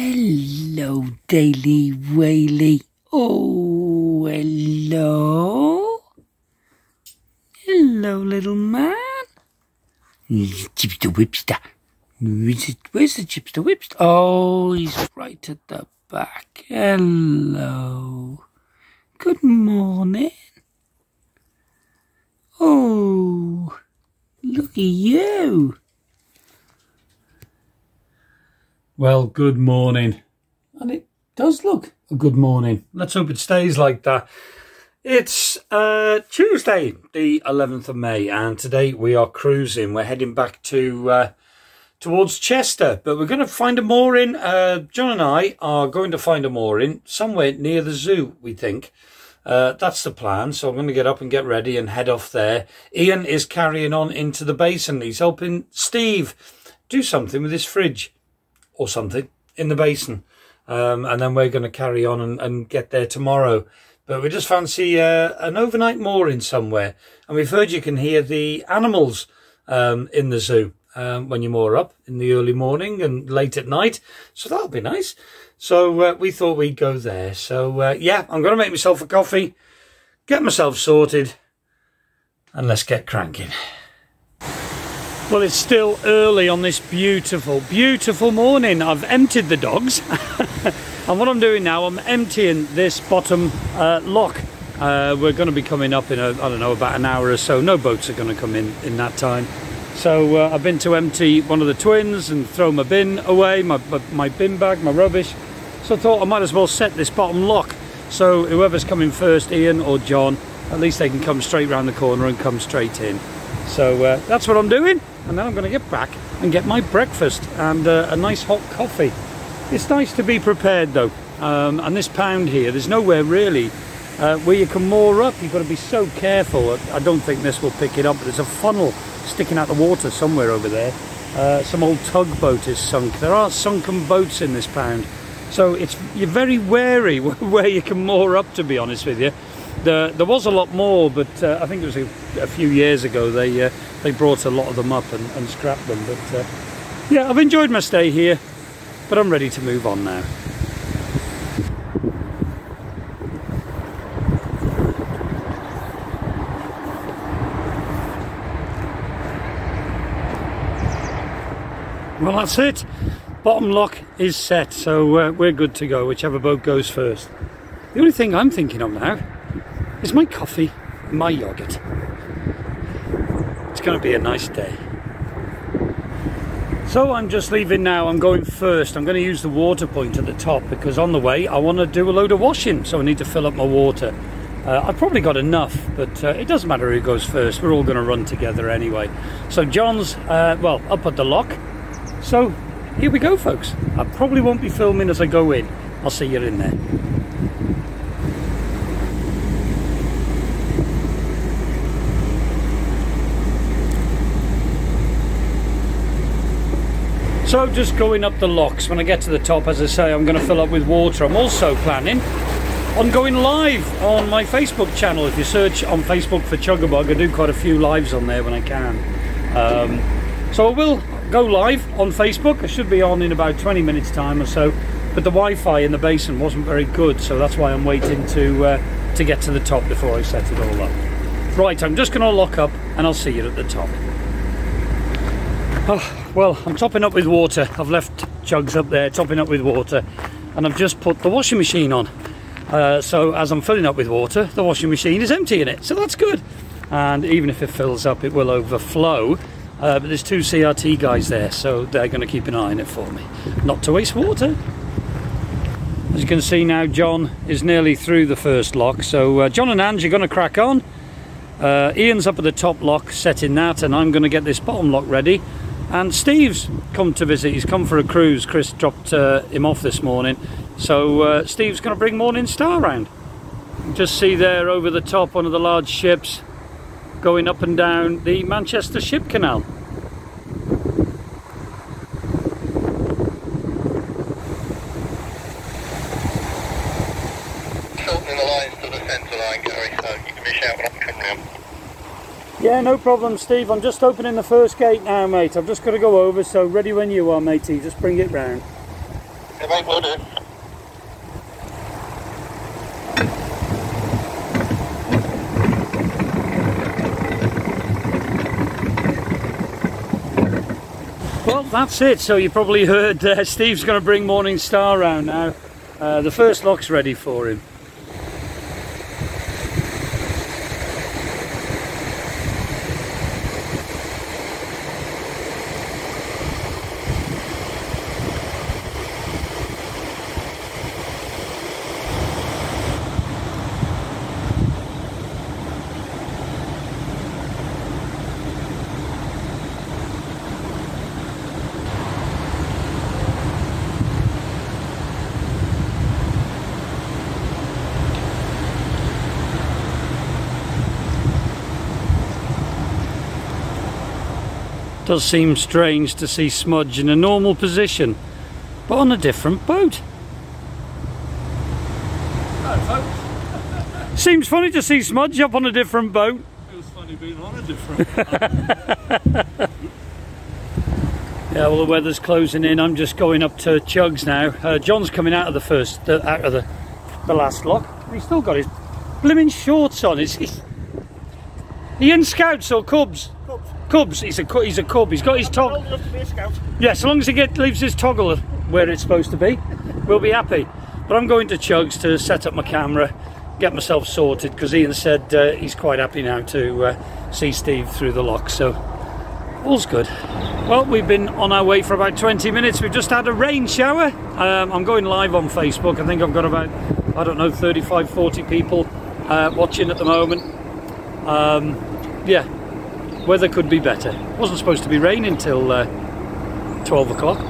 Hello, Daily Whaley. Oh, hello. Hello, little man. Chipster Whipster. Where's the Chipster Whipster? Oh, he's right at the back. Hello. Good morning. Oh, look at you. Well, good morning. And it does look a good morning. Let's hope it stays like that. It's Tuesday, the 11th of May, and today we are cruising. We're heading back to towards Chester, but we're going to find a mooring. John and I are going to find a mooring somewhere near the zoo, we think. That's the plan, so I'm going to get up and get ready and head off there. Ian is carrying on into the Basin. He's helping Steve do something with his fridge or something in the Basin. And then we're going to carry on and get there tomorrow. But we just fancy an overnight mooring somewhere. And we've heard you can hear the animals in the zoo when you moor up in the early morning and late at night. So that'll be nice. So we thought we'd go there. So yeah, I'm going to make myself a coffee, get myself sorted, and let's get cranking. Well, it's still early on this beautiful, beautiful morning. I've emptied the dogs. And what I'm doing now, I'm emptying this bottom lock. We're going to be coming up in, I don't know, about an hour or so. No boats are going to come in that time. So I've been to empty one of the twins and throw my bin away, my bin bag, my rubbish. So I thought I might as well set this bottom lock. So whoever's coming first, Ian or John, at least they can come straight round the corner and come straight in. So that's what I'm doing. And then I'm going to get back and get my breakfast and a nice hot coffee. It's nice to be prepared though. And this pound here, there's nowhere really where you can moor up. You've got to be so careful. I don't think this will pick it up, but there's a funnel sticking out the water somewhere over there. Some old tugboat is sunk. There are sunken boats in this pound. So you're very wary where you can moor up, to be honest with you. There was a lot more, but I think it was a few years ago they brought a lot of them up and scrapped them. But yeah, I've enjoyed my stay here, but I'm ready to move on now. Well, that's it. Bottom lock is set, so we're good to go, whichever boat goes first. The only thing I'm thinking of now is my coffee and my yoghurt. It's going to be a nice day. So I'm just leaving now. I'm going first. I'm going to use the water point at the top because on the way I want to do a load of washing, so I need to fill up my water. I've probably got enough, but it doesn't matter who goes first. We're all going to run together anyway. So John's, well, up at the lock. So here we go, folks. I probably won't be filming as I go in. I'll see you in there. So just going up the locks. When I get to the top, as I say, I'm going to fill up with water. I'm also planning on going live on my Facebook channel. If you search on Facebook for Chuggabug, I do quite a few lives on there when I can. So I will go live on Facebook. I should be on in about 20 minutes time or so, but the Wi-Fi in the Basin wasn't very good, so that's why I'm waiting to get to the top before I set it all up. Right, I'm just going to lock up and I'll see you at the top. Oh, well, I'm topping up with water. I've left jugs up there topping up with water, and I've just put the washing machine on. So as I'm filling up with water, the washing machine is emptying it, so that's good. And even if it fills up, it will overflow. But there's two CRT guys there, so they're going to keep an eye on it for me, not to waste water. As you can see now, John is nearly through the first lock, so John and Ange are going to crack on. Ian's up at the top lock setting that, and I'm going to get this bottom lock ready. And Steve's come to visit. He's come for a cruise. Chris dropped him off this morning, so Steve's going to bring Morning Star round. Just see there over the top one of the large ships going up and down the Manchester Ship Canal. Shortening the lines to the centre line, Gary, so you can be shout when I come round. Yeah, no problem, Steve. I'm just opening the first gate now, mate. I've just got to go over, so ready when you are, matey. Just bring it round. Okay, mate, will do. Well, that's it. So you probably heard Steve's going to bring Morning Star round now. The first lock's ready for him. Does seem strange to see Smudge in a normal position, but on a different boat. Seems funny to see Smudge up on a different boat. Feels funny being on a different Yeah, well, the weather's closing in. I'm just going up to Chugs now. John's coming out of the last lock. He's still got his blimmin' shorts on. He in Scouts or Cubs? Cubs. He's a cub. He's got his toggle. Yeah, so long as he leaves his toggle where it's supposed to be, we'll be happy. But I'm going to Chugs to set up my camera, get myself sorted, because Ian said he's quite happy now to see Steve through the lock. So all's good. Well, we've been on our way for about 20 minutes. We've just had a rain shower. I'm going live on Facebook. I think I've got about, I don't know, 35, 40 people watching at the moment. Yeah. Weather could be better. Wasn't supposed to be raining till 12 o'clock.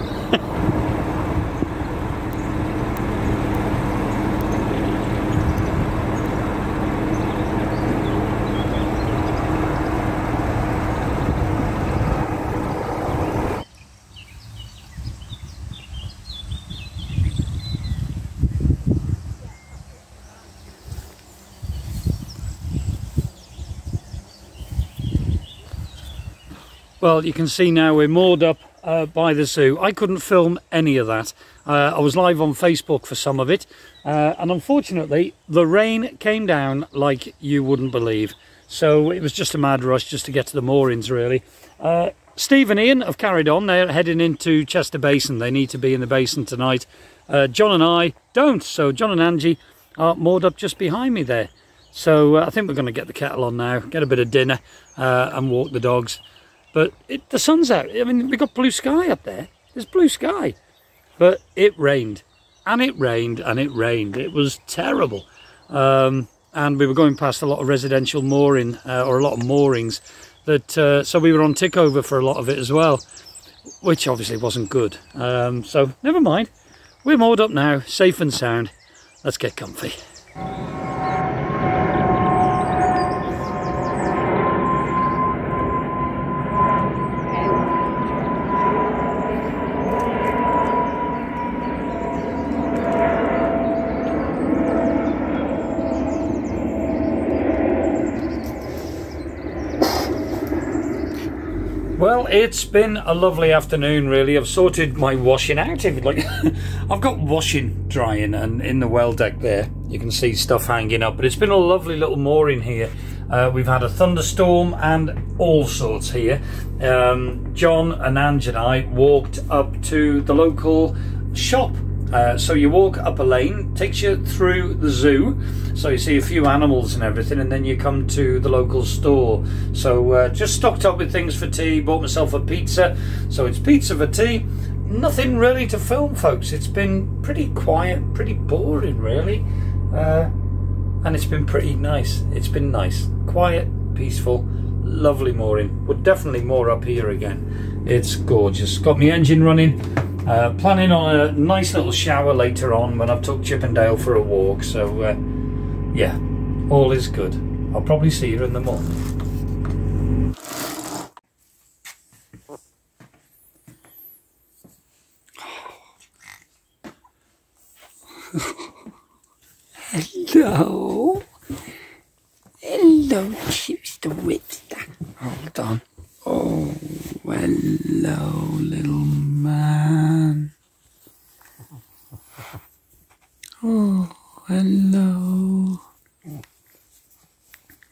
Well, you can see now we're moored up by the zoo. I couldn't film any of that. I was live on Facebook for some of it, and unfortunately the rain came down like you wouldn't believe. So it was just a mad rush just to get to the moorings, really. Steve and Ian have carried on. They're heading into Chester Basin. They need to be in the basin tonight. John and I don't. So John and Angie are moored up just behind me there. So I think we're going to get the kettle on now, get a bit of dinner and walk the dogs. But the sun's out. I mean, we've got blue sky up there. There's blue sky. But it rained. And it rained. And it rained. It was terrible. And we were going past a lot of residential mooring, or a lot of moorings. So we were on tick over for a lot of it as well, which obviously wasn't good. So never mind. We're moored up now, safe and sound. Let's get comfy. Well, it's been a lovely afternoon, really. I've sorted my washing out. If you'd like, I've got washing drying, and in the well deck there, you can see stuff hanging up. But it's been a lovely little mooring here. We've had a thunderstorm and all sorts here. John and Ange and I walked up to the local shop. So you walk up a lane, takes you through the zoo, so you see a few animals and everything, and then you come to the local store. So just stocked up with things for tea, bought myself a pizza. So it's pizza for tea. Nothing really to film, folks. It's been pretty quiet, pretty boring, really. And it's been pretty nice. It's been nice. Quiet, peaceful, lovely mooring. Would definitely moor up here again. It's gorgeous. Got my engine running. Planning on a nice little shower later on when I've took Chippendale for a walk. So yeah, all is good. I'll probably see you in the morning. Hello. Hello, Chipster Whipster. Hold on. Oh, hello, little man. Oh, hello.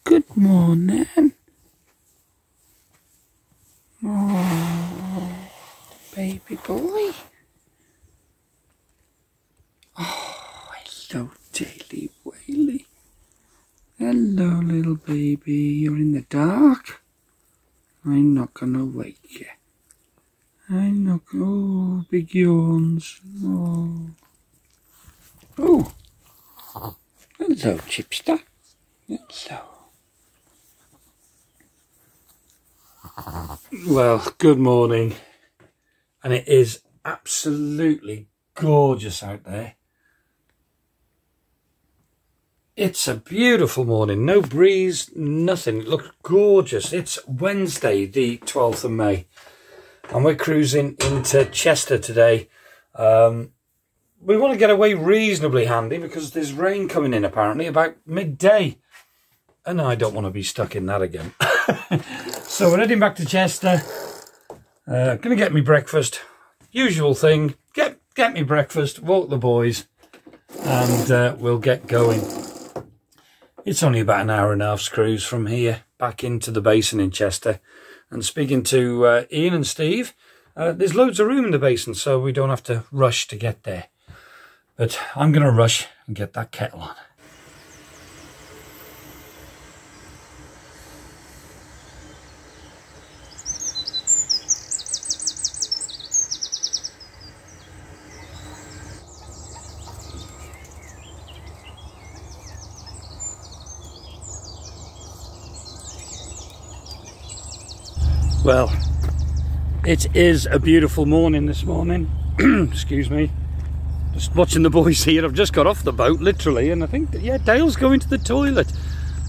Good morning. Oh, baby boy. Oh, hello, Daily Whaley. Hello, little baby. You're in the dark? I'm not gonna wake you. I'm not. Oh, big yawns. Oh. Oh. Hello, Chipster. Hello. Well, good morning. And it is absolutely gorgeous out there. It's a beautiful morning. No breeze, nothing. It looks gorgeous. It's Wednesday, the 12th of May. And we're cruising into Chester today. We want to get away reasonably handy because there's rain coming in apparently about midday. And I don't want to be stuck in that again. So we're heading back to Chester. Gonna get me breakfast. Usual thing. Get me breakfast, walk the boys, and we'll get going. It's only about an hour and a half's cruise from here back into the Basin in Chester. And speaking to Ian and Steve, there's loads of room in the Basin, so we don't have to rush to get there. But I'm going to rush and get that kettle on. Well, it is a beautiful morning this morning. Excuse me. Just watching the boys here. I've just got off the boat, literally, and I think, yeah, Dale's going to the toilet.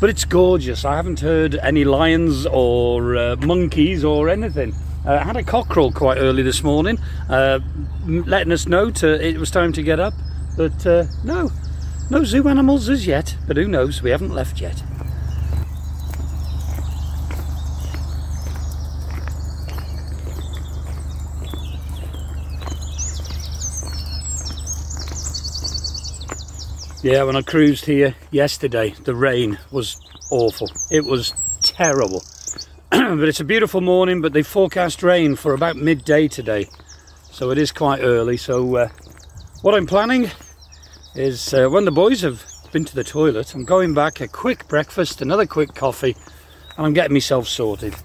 But it's gorgeous. I haven't heard any lions or monkeys or anything. I had a cockerel quite early this morning, letting us know it was time to get up. But no zoo animals as yet. But who knows? We haven't left yet. Yeah, when I cruised here yesterday, the rain was awful. It was terrible. But it's a beautiful morning, but they forecast rain for about midday today. So it is quite early. So what I'm planning is when the boys have been to the toilet, I'm going back, a quick breakfast, another quick coffee, and I'm getting myself sorted.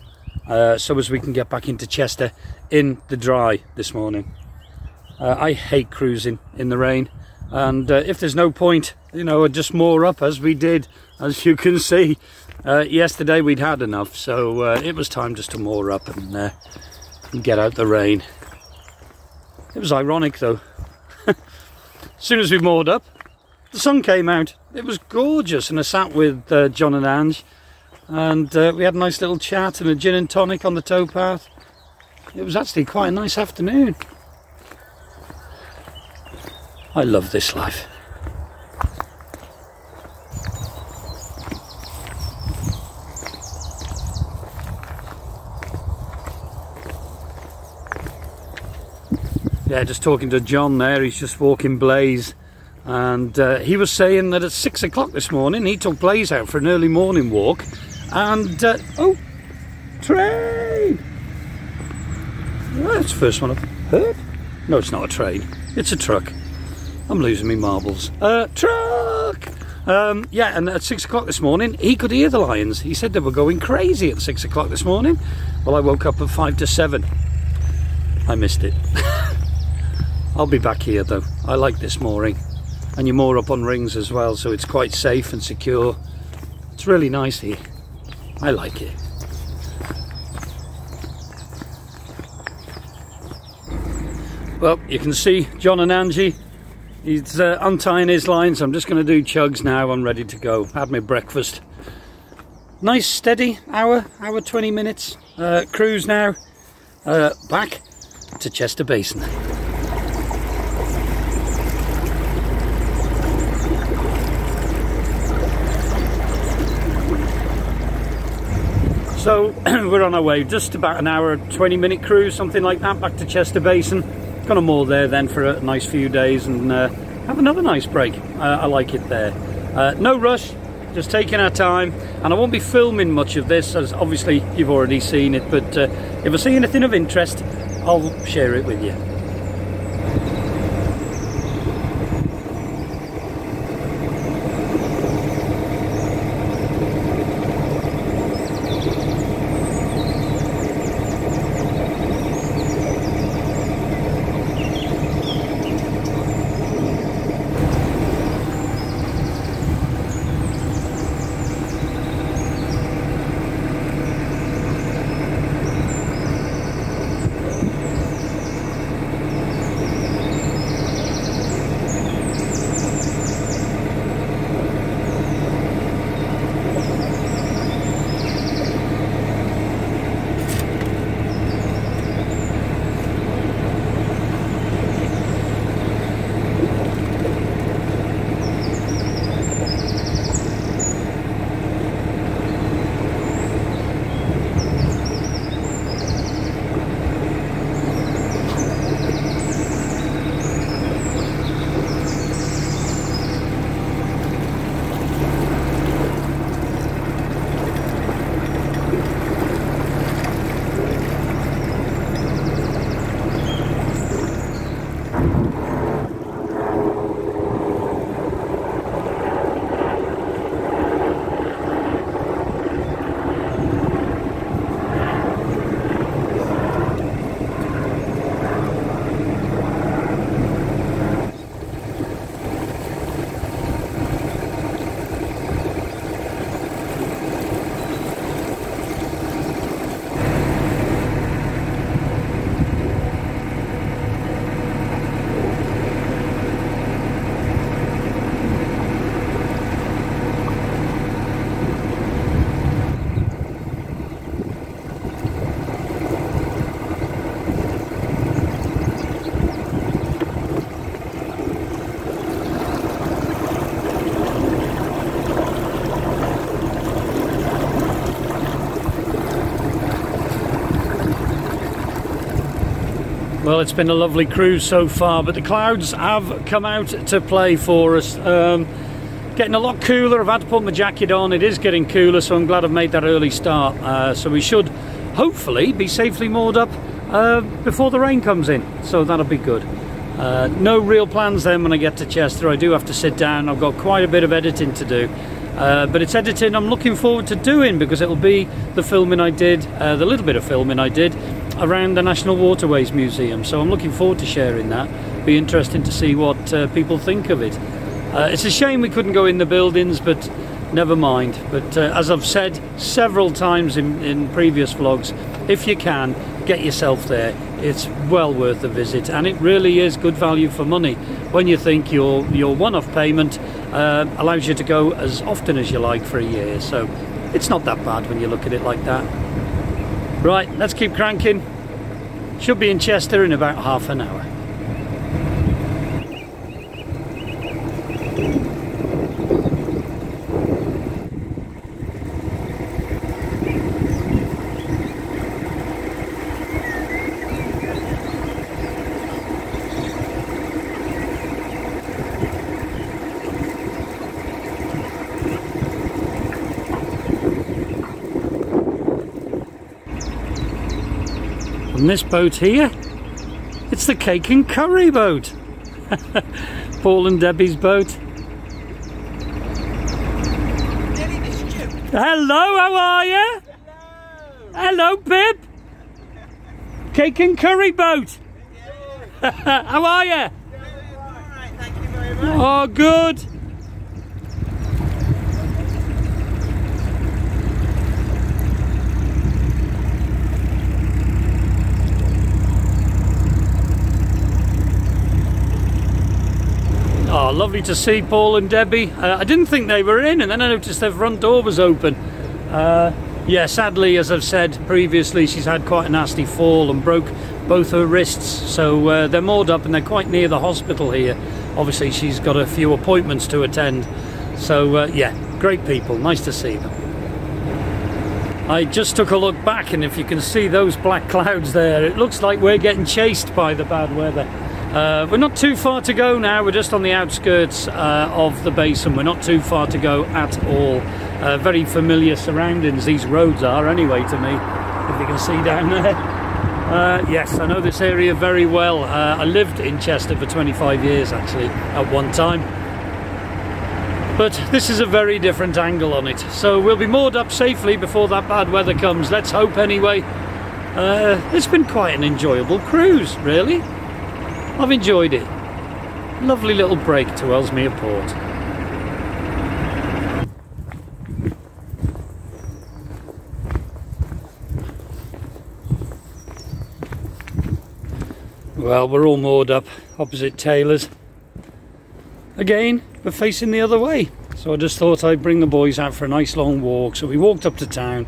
So as we can get back into Chester in the dry this morning. I hate cruising in the rain. And if there's no point, you know, I'd just moor up as we did, as you can see. Yesterday we'd had enough, so it was time just to moor up and get out the rain. It was ironic though. As soon as we moored up, the sun came out. It was gorgeous, and I sat with John and Ange, and we had a nice little chat and a gin and tonic on the towpath. It was actually quite a nice afternoon. I love this life. Yeah, just talking to John there, he's just walking Blaze, and he was saying that at 6 o'clock this morning he took Blaze out for an early morning walk, and oh, train! Well, that's the first one I've heard. No, it's not a train, it's a truck. I'm losing me marbles. Truck! Yeah, and at 6 o'clock this morning, he could hear the lions. He said they were going crazy at 6 o'clock this morning. Well, I woke up at 5 to 7. I missed it. I'll be back here, though. I like this mooring. And you moor up on rings as well, so it's quite safe and secure. It's really nice here. I like it. Well, you can see John and Angie. He's untying his lines. I'm just going to do chugs now. I'm ready to go. Had my breakfast. Nice steady hour 20 minutes. Cruise now. Back to Chester Basin. So we're on our way. Just about an hour, 20-minute cruise, something like that, back to Chester Basin. Gonna moor there then for a nice few days and have another nice break. I like it there. No rush, just taking our time, and I won't be filming much of this, as obviously you've already seen it, but if I see anything of interest, I'll share it with you. Well, it's been a lovely cruise so far, but the clouds have come out to play for us. Getting a lot cooler. I've had to put my jacket on. It is getting cooler, so I'm glad I've made that early start. So we should hopefully be safely moored up before the rain comes in, so that'll be good. No real plans then when I get to Chester. I do have to sit down. I've got quite a bit of editing to do. But it's editing I'm looking forward to doing, because it'll be the filming I did, the little bit of filming I did around the National Waterways Museum. So I'm looking forward to sharing that. Be interesting to see what people think of it. It's a shame we couldn't go in the buildings, but never mind. But as I've said several times in previous vlogs, if you can, get yourself there. It's well worth a visit, and it really is good value for money when you think your one-off payment allows you to go as often as you like for a year. So it's not that bad when you look at it like that. Right, let's keep cranking. Should be in Chester in about half an hour. And this boat here, it's the Cake and Curry boat. Paul and Debbie's boat. Hello, how are you? Hello, Pip. Cake and Curry boat. How are you? Alright, thank you very much. Oh, good. Oh, lovely to see Paul and Debbie. I didn't think they were in, and then I noticed their front door was open. Yeah, sadly, as I've said previously, she's had quite a nasty fall and broke both her wrists. So they're moored up and they're quite near the hospital here. Obviously, she's got a few appointments to attend. So yeah, great people. Nice to see them. I just took a look back, and if you can see those black clouds there, it looks like we're getting chased by the bad weather. We're not too far to go now. We're just on the outskirts of the Basin. We're not too far to go at all. Very familiar surroundings these roads are anyway to me, if you can see down there. Yes, I know this area very well. I lived in Chester for 25 years actually at one time. But this is a very different angle on it. So we'll be moored up safely before that bad weather comes. Let's hope anyway. It's been quite an enjoyable cruise, really. I've enjoyed it. Lovely little break to Ellesmere Port. Well, we're all moored up opposite Taylor's. Again, we're facing the other way. So I just thought I'd bring the boys out for a nice long walk. So we walked up to town.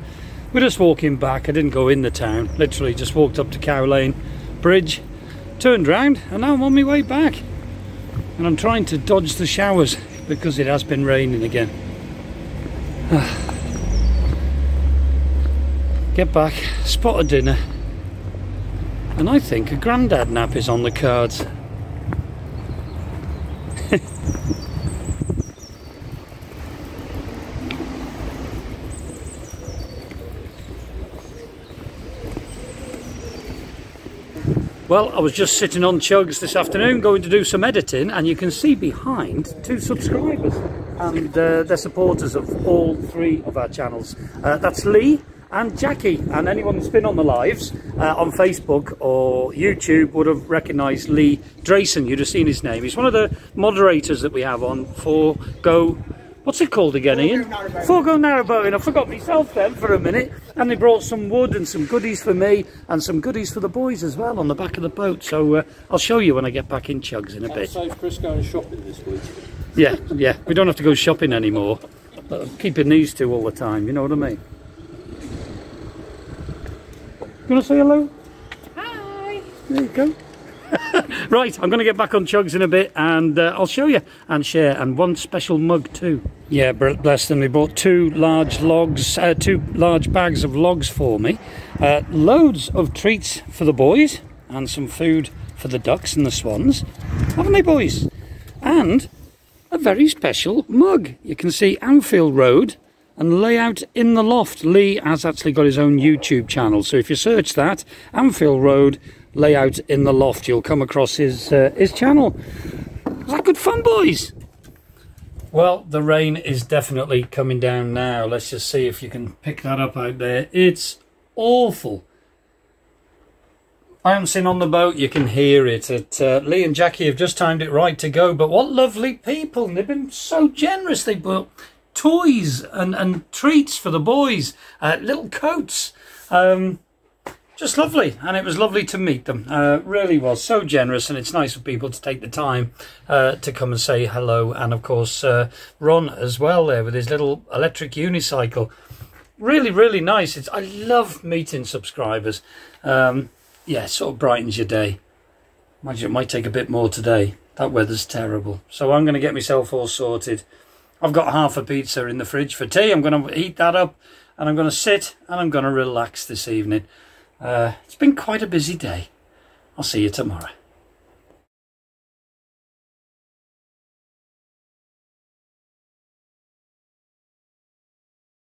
We're just walking back. I didn't go in the town. Literally just walked up to Cow Lane Bridge, turned round, and now I'm on my way back. And I'm trying to dodge the showers because it has been raining again. Get back, spot a dinner, and I think a grandad nap is on the cards. Well, I was just sitting on Chugs this afternoon going to do some editing, and you can see behind 2 subscribers and they're supporters of all 3 of our channels. That's Lee and Jackie, and anyone that's been on the lives on Facebook or YouTube would have recognised Lee Drayson. You'd have seen his name. He's one of the moderators that we have on For Go. What's it called again, Ian? For Go Narrowboating. I forgot myself then for a minute. And they brought some wood and some goodies for me and some goodies for the boys as well on the back of the boat. So I'll show you when I get back in Chugs in a bit. Save Chris going shopping this week. Yeah. We don't have to go shopping anymore. But I'm keeping these 2 all the time, you know what I mean? You want to say hello? Hi. There you go. Right, I'm going to get back on Chugs in a bit, and I'll show you and share, and one special mug too. Yeah, bless them, they bought 2 large logs, 2 large bags of logs for me, loads of treats for the boys, and some food for the ducks and the swans, haven't they, boys? And a very special mug. You can see Anfield Road and Layout in the Loft. Lee has actually got his own YouTube channel, so if you search that, Anfield Road, Layout in the Loft, you'll come across his channel. Was that good fun, boys? Well, the rain is definitely coming down now. Let's just see if you can pick that up out there. It's awful. Bouncing on the boat, you can hear it. Lee and Jackie have just timed it right to go, but what lovely people. They've been so generous. They bought toys and treats for the boys, little coats. Just lovely, and it was lovely to meet them. Really was so generous, and it's nice for people to take the time to come and say hello. And of course Ron as well there with his little electric unicycle. Really nice. I love meeting subscribers. Yeah, sort of brightens your day. Imagine it might take a bit more today. That weather's terrible. So I'm going to get myself all sorted. I've got half a pizza in the fridge for tea. I'm going to heat that up, and I'm going to sit and I'm going to relax this evening. It's been quite a busy day. I'll see you tomorrow.